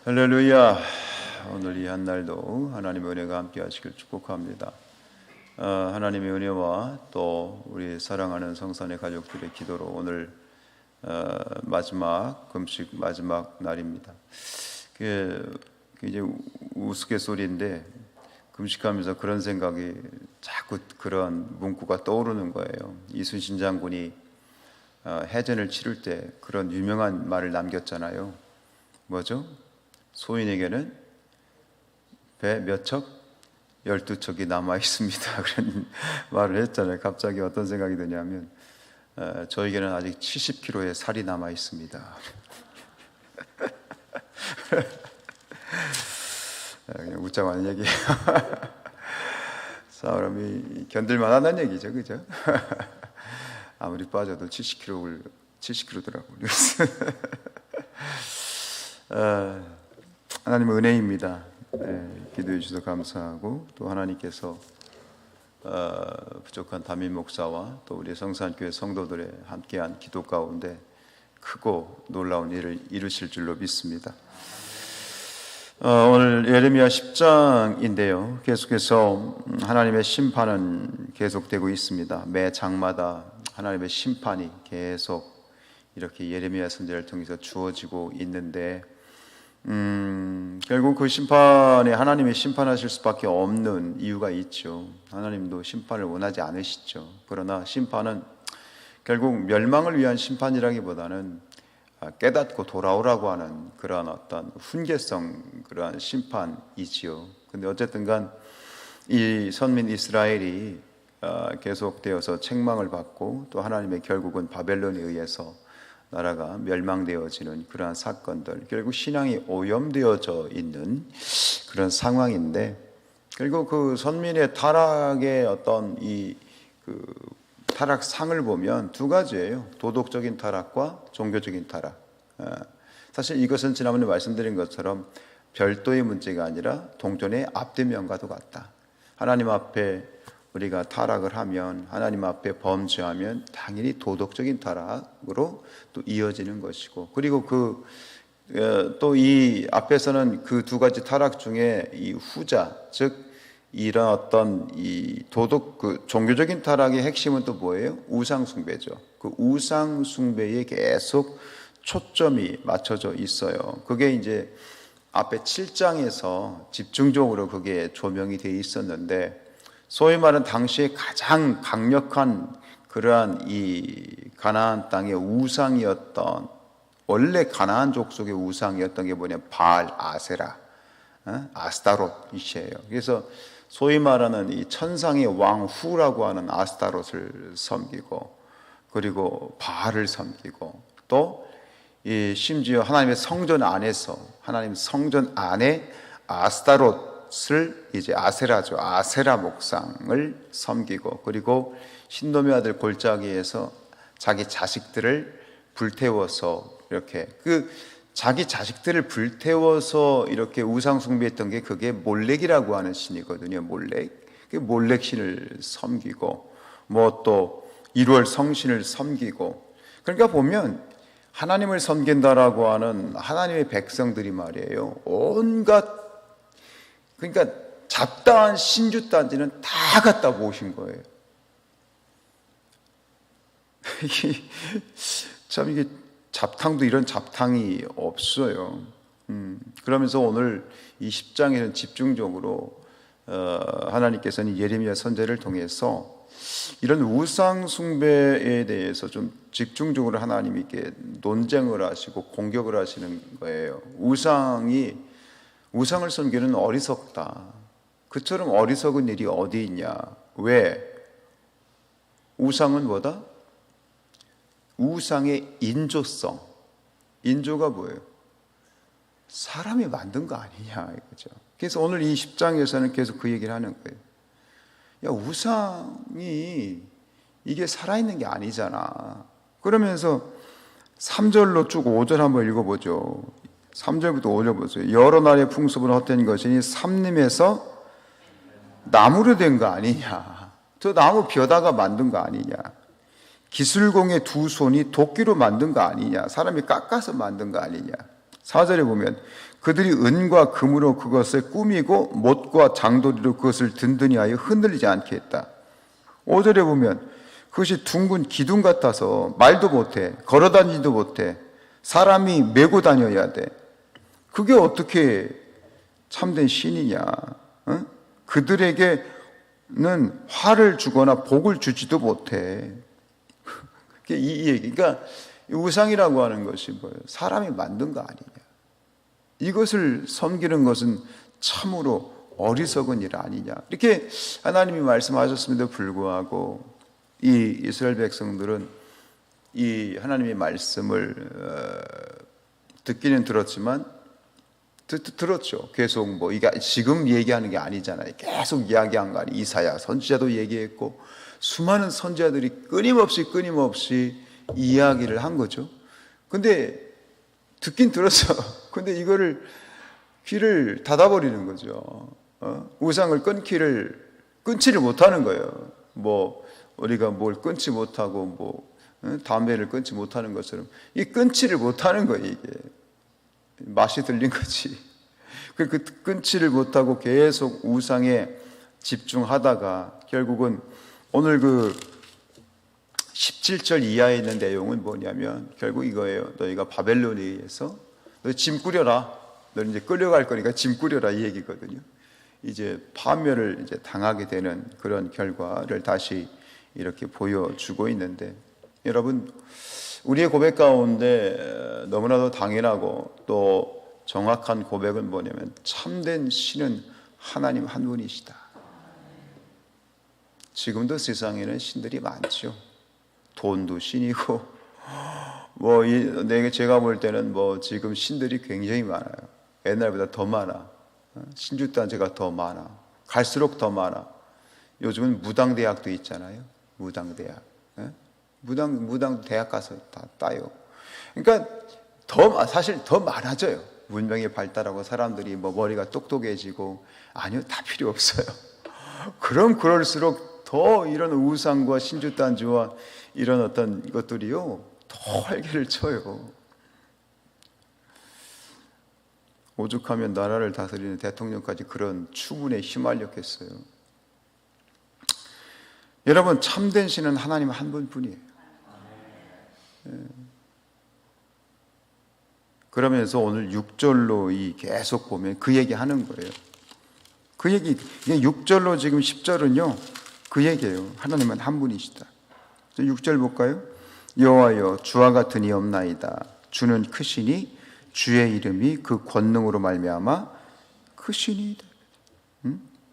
할렐루야. 오늘 이 한날도 하나님의 은혜가 함께 하시길 축복합니다. 하나님의 은혜와 또 우리 사랑하는 성산의 가족들의 기도로 오늘 마지막 금식 마지막 날입니다. 이제 우스갯소리인데 금식하면서 그런 생각이 자꾸 그런 문구가 떠오르는 거예요. 이순신 장군이 해전을 치를 때 그런 유명한 말을 남겼잖아요. 뭐죠? 소인에게는 배 몇 척? 12척이 남아 있습니다. 그런 말을 했잖아요. 갑자기 어떤 생각이 드냐면 저에게는 아직 70kg의 살이 남아 있습니다. 그냥 웃자마는 얘기예요. 사람이 견딜만하다는 얘기죠, 그죠? 아무리 빠져도 70kg더라고요. 하나님의 은혜입니다. 기도해 주셔서 감사하고 또 하나님께서 부족한 담임 목사와 또 우리 성산교회 성도들의 함께한 기도 가운데 크고 놀라운 일을 이루실 줄로 믿습니다. 오늘 예레미야 10장인데요. 계속해서 하나님의 심판은 계속되고 있습니다. 매 장마다 하나님의 심판이 계속 이렇게 예레미야 선지자를 통해서 주어지고 있는데 결국 그 심판에 하나님이 심판하실 수밖에 없는 이유가 있죠. 하나님도 심판을 원하지 않으시죠. 그러나 심판은 결국 멸망을 위한 심판이라기보다는 깨닫고 돌아오라고 하는 그러한 어떤 훈계성 그러한 심판이지요. 근데 어쨌든 간 이 선민 이스라엘이 계속되어서 책망을 받고 또 하나님의 결국은 바벨론에 의해서 나라가 멸망되어지는 그러한 사건들, 결국 신앙이 오염되어져 있는 그런 상황인데 결국 그 선민의 타락의 어떤 그 타락상을 보면 두 가지예요. 도덕적인 타락과 종교적인 타락. 사실 이것은 지난번에 말씀드린 것처럼 별도의 문제가 아니라 동전의 앞뒤면과도 같다. 하나님 앞에 우리가 타락을 하면, 하나님 앞에 범죄하면 당연히 도덕적인 타락으로 또 이어지는 것이고, 그리고 또 이 앞에서는 그 두 가지 타락 중에 이 후자, 즉 이런 어떤 이 종교적인 타락의 핵심은 또 뭐예요? 우상숭배죠. 그 우상숭배에 계속 초점이 맞춰져 있어요. 그게 이제 앞에 7장에서 집중적으로 그게 조명이 돼 있었는데, 소위 말하는 당시에 가장 강력한 그러한 이 가나안 땅의 우상이었던, 원래 가나안 족속의 우상이었던 게 뭐냐, 바알, 아세라, 아스타롯이에요. 그래서 소위 말하는 이 천상의 왕 후라고 하는 아스타롯을 섬기고, 그리고 바알을 섬기고, 또 심지어 하나님의 성전 안에서, 하나님 성전 안에 아스타롯을 이제 아세라죠. 아세라 목상을 섬기고, 그리고 신놈의 아들 골짜기에서 자기 자식들을 불태워서 이렇게 자기 자식들을 불태워서 이렇게 우상 숭배했던 게 그게 몰렉이라고 하는 신이거든요. 몰렉. 그 몰렉 신을 섬기고 뭐 또 1월 성신을 섬기고, 그러니까 보면 하나님을 섬긴다라고 하는 하나님의 백성들이 말이에요. 온갖, 그러니까 잡다한 신주단지는 다 갖다 모으신 거예요. 참 이게 잡탕도 이런 잡탕이 없어요. 그러면서 오늘 이 10장에는 집중적으로 하나님께서는 예레미야 선지자를 통해서 이런 우상 숭배에 대해서 좀 집중적으로 하나님께 논쟁을 하시고 공격을 하시는 거예요. 우상을 섬기는 어리석다. 그처럼 어리석은 일이 어디 있냐? 왜? 우상은 뭐다? 우상의 인조성. 인조가 뭐예요? 사람이 만든 거 아니냐 이거죠. 그래서 오늘 이 10장에서는 계속 그 얘기를 하는 거예요. 야, 우상이 이게 살아있는 게 아니잖아. 그러면서 3절로 쭉 5절 한번 읽어보죠. 3절부터 5절 보세요. 여러 날의 풍습은 헛된 것이니 삼림에서 나무로 된 거 아니냐. 저 나무 벼다가 만든 거 아니냐. 기술공의 두 손이 도끼로 만든 거 아니냐. 사람이 깎아서 만든 거 아니냐. 4절에 보면 그들이 은과 금으로 그것을 꾸미고 못과 장도리로 그것을 든든히 하여 흔들리지 않게 했다. 5절에 보면 그것이 둥근 기둥 같아서 말도 못해, 걸어다니지도 못해, 사람이 메고 다녀야 돼. 그게 어떻게 참된 신이냐? 어? 그들에게는 화를 주거나 복을 주지도 못해. 이 얘기. 그러니까 우상이라고 하는 것이 뭐예요? 사람이 만든 거 아니냐? 이것을 섬기는 것은 참으로 어리석은 일 아니냐? 이렇게 하나님이 말씀하셨음에도 불구하고 이 이스라엘 백성들은 이 하나님의 말씀을 듣기는 들었지만 들었죠. 계속 뭐 이게 지금 얘기하는 게 아니잖아요. 계속 이야기한 거 아니에요. 이사야 선지자도 얘기했고 수많은 선지자들이 끊임없이 이야기를 한 거죠. 근데 듣긴 들었어. 근데 이거를 귀를 닫아버리는 거죠. 우상을 끊지를 못하는 거예요. 뭐 우리가 뭘 끊지 못하고 뭐 담배를 끊지 못하는 것처럼 이 끊지를 못하는 거예요. 이게 맛이 들린 거지. 그 끊지를 못하고 계속 우상에 집중하다가 결국은 오늘 그 17절 이하에 있는 내용은 뭐냐면 결국 이거예요. 너희가 바벨론에 의해서 너희 짐 꾸려라. 너희 이제 끌려갈 거니까 짐 꾸려라 이 얘기거든요. 이제 파멸을 이제 당하게 되는 그런 결과를 다시 이렇게 보여주고 있는데 여러분 우리의 고백 가운데 너무나도 당연하고 또 정확한 고백은 뭐냐면 참된 신은 하나님 한 분이시다. 지금도 세상에는 신들이 많죠. 돈도 신이고 뭐 제가 볼 때는 뭐 지금 신들이 굉장히 많아요. 옛날보다 더 많아. 신주단체가 더 많아. 갈수록 더 많아. 요즘은 무당대학도 있잖아요. 무당대학. 무당 대학 가서 다 따요. 그러니까 사실 더 많아져요. 문명이 발달하고 사람들이 뭐 머리가 똑똑해지고 아니요, 다 필요 없어요. 그럴수록 더 이런 우상과 신주단주와 이런 어떤 것들이요 더 활개를 쳐요. 오죽하면 나라를 다스리는 대통령까지 그런 추문에 휘말렸겠어요. 여러분 참된 신은 하나님 한 분뿐이에요. 그러면서 오늘 6절로 계속 보면 그 얘기 하는 거예요. 그 얘기 6절로 지금 10절은요 그 얘기예요. 하나님은 한 분이시다. 6절 볼까요? 여호와여 주와 같은 이 없나이다. 주는 크시니 주의 이름이 그 권능으로 말미암아 크시니이다.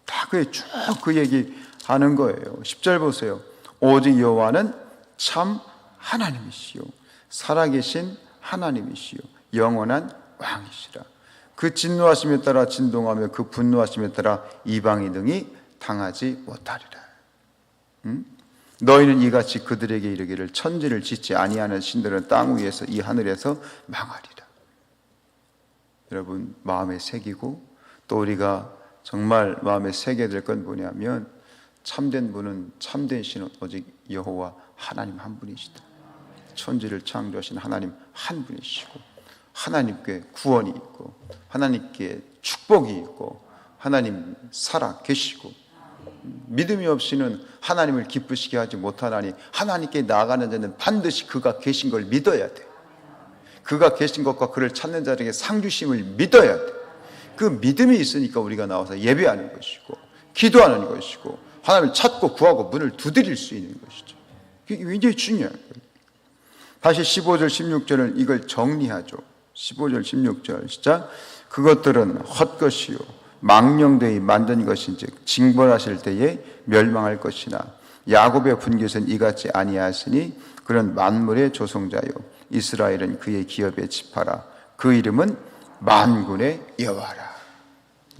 다 쭉 그 얘기 하는 거예요. 10절 보세요. 오직 여호와는 참 하나님이시요 살아계신 하나님이시요 영원한 왕이시라. 그 진노하심에 따라 진동하며 그 분노하심에 따라 이방이 능히 당하지 못하리라. 너희는 이같이 그들에게 이르기를 천지를 짓지 아니하는 신들은 땅 위에서 이 하늘에서 망하리라. 여러분 마음에 새기고 또 우리가 정말 마음에 새게 될 건 뭐냐면 참된 분은 참된 신은 오직 여호와 하나님 한 분이시다. 천지를 창조하신 하나님 한 분이시고 하나님께 구원이 있고 하나님께 축복이 있고 하나님 살아 계시고 믿음이 없이는 하나님을 기쁘시게 하지 못하나니 하나님께 나아가는 자는 반드시 그가 계신 걸 믿어야 돼. 그가 계신 것과 그를 찾는 자에게 상 주심을 믿어야 돼. 그 믿음이 있으니까 우리가 나와서 예배하는 것이고 기도하는 것이고 하나님을 찾고 구하고 문을 두드릴 수 있는 것이죠. 그게 굉장히 중요한 거예요. 다시 15절 16절을 이걸 정리하죠. 15절 16절 시작. 그것들은 헛것이요 망령되이 만든 것인즉 징벌하실 때에 멸망할 것이나 야곱의 분깃은 이같이 아니하시니 그런 만물의 조성자요 이스라엘은 그의 기업에 집하라. 그 이름은 만군의 여호와라.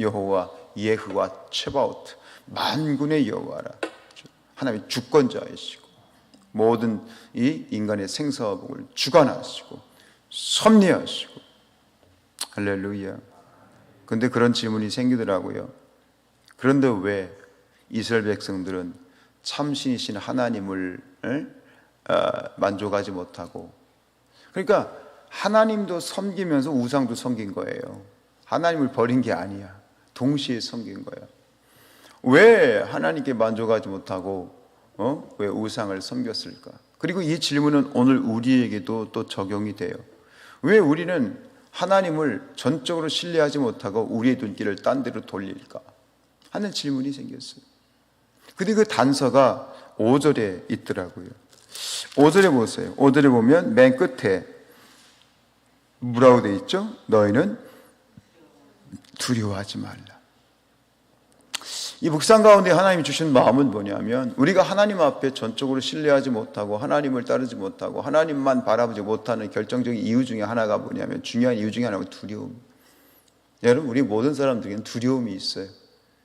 여호와 예후와 체바오트 만군의 여호와라. 하나님의 주권자이시고 모든 이 인간의 생사복을 주관하시고 섭리하시고 할렐루야. 근데 그런 질문이 생기더라고요. 그런데 왜 이스라엘 백성들은 참신이신 하나님을 만족하지 못하고, 그러니까 하나님도 섬기면서 우상도 섬긴 거예요. 하나님을 버린 게 아니야. 동시에 섬긴 거야. 왜 하나님께 만족하지 못하고 왜 우상을 섬겼을까? 그리고 이 질문은 오늘 우리에게도 또 적용이 돼요. 왜 우리는 하나님을 전적으로 신뢰하지 못하고 우리의 눈길을 딴 데로 돌릴까? 하는 질문이 생겼어요. 근데 그 단서가 5절에 있더라고요. 5절에 보세요. 5절에 보면 맨 끝에 뭐라고 되어 있죠? 너희는 두려워하지 말라. 이 묵상 가운데 하나님이 주신 마음은 뭐냐면, 우리가 하나님 앞에 전적으로 신뢰하지 못하고 하나님을 따르지 못하고 하나님만 바라보지 못하는 결정적인 이유 중에 하나가 뭐냐면, 중요한 이유 중에 하나가 두려움. 여러분, 우리 모든 사람들에게는 두려움이 있어요.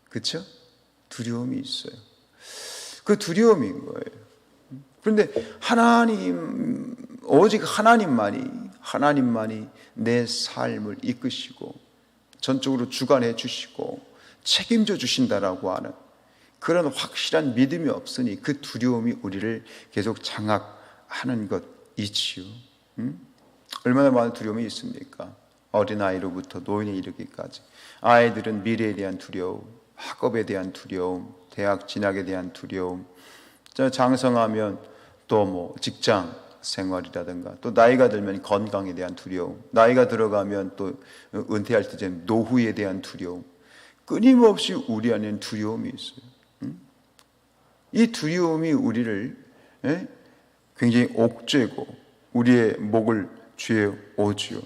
그렇죠? 두려움이 있어요. 그 두려움인 거예요. 그런데 오직 하나님만이 내 삶을 이끄시고 전적으로 주관해 주시고 책임져 주신다라고 하는 그런 확실한 믿음이 없으니 그 두려움이 우리를 계속 장악하는 것이지요. 얼마나 많은 두려움이 있습니까? 어린아이로부터 노인에 이르기까지. 아이들은 미래에 대한 두려움, 학업에 대한 두려움, 대학 진학에 대한 두려움, 장성하면 또 직장 생활이라든가, 또 나이가 들면 건강에 대한 두려움, 나이가 들어가면 또 은퇴할 때 된 노후에 대한 두려움, 끊임없이 우리 안에는 두려움이 있어요. 이 두려움이 우리를 굉장히 옥죄고 우리의 목을 쥐어 오지요.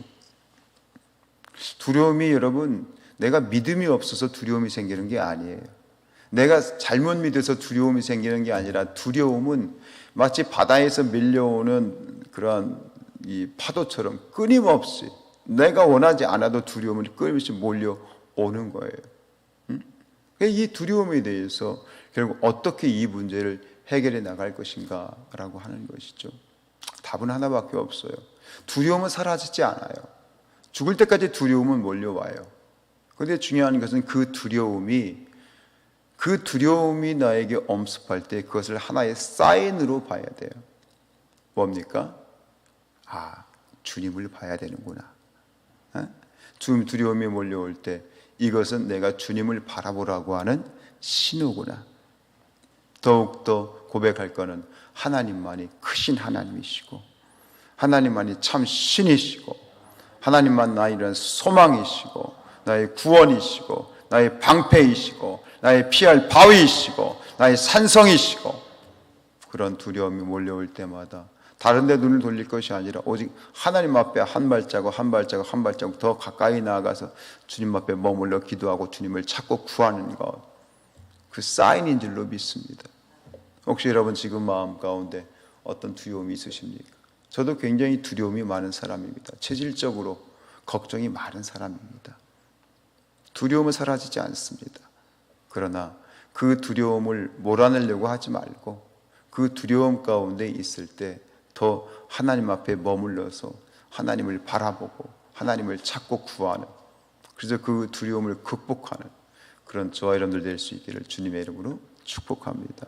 두려움이, 여러분, 내가 믿음이 없어서 두려움이 생기는 게 아니에요. 내가 잘못 믿어서 두려움이 생기는 게 아니라, 두려움은 마치 바다에서 밀려오는 그러한 이 파도처럼 끊임없이 내가 원하지 않아도 두려움이 끊임없이 몰려오는 거예요. 이 두려움에 대해서 결국 어떻게 이 문제를 해결해 나갈 것인가 라고 하는 것이죠. 답은 하나밖에 없어요. 두려움은 사라지지 않아요. 죽을 때까지 두려움은 몰려와요. 그런데 중요한 것은 그 두려움이 나에게 엄습할 때 그것을 하나의 사인으로 봐야 돼요. 뭡니까? 주님을 봐야 되는구나. 두려움이 몰려올 때 이것은 내가 주님을 바라보라고 하는 신호구나. 더욱더 고백할 것은 하나님만이 크신 하나님이시고, 하나님만이 참 신이시고, 하나님만 나의 이런 소망이시고, 나의 구원이시고, 나의 방패이시고, 나의 피할 바위이시고, 나의 산성이시고, 그런 두려움이 몰려올 때마다 다른 데 눈을 돌릴 것이 아니라 오직 하나님 앞에 한 발자국 더 가까이 나아가서 주님 앞에 머물러 기도하고 주님을 찾고 구하는 것, 그 사인인 줄로 믿습니다. 혹시 여러분 지금 마음 가운데 어떤 두려움이 있으십니까? 저도 굉장히 두려움이 많은 사람입니다. 체질적으로 걱정이 많은 사람입니다. 두려움은 사라지지 않습니다. 그러나 그 두려움을 몰아내려고 하지 말고 그 두려움 가운데 있을 때 더 하나님 앞에 머물러서 하나님을 바라보고 하나님을 찾고 구하는, 그래서 그 두려움을 극복하는 그런 저와 여러분들 될 수 있기를 주님의 이름으로 축복합니다.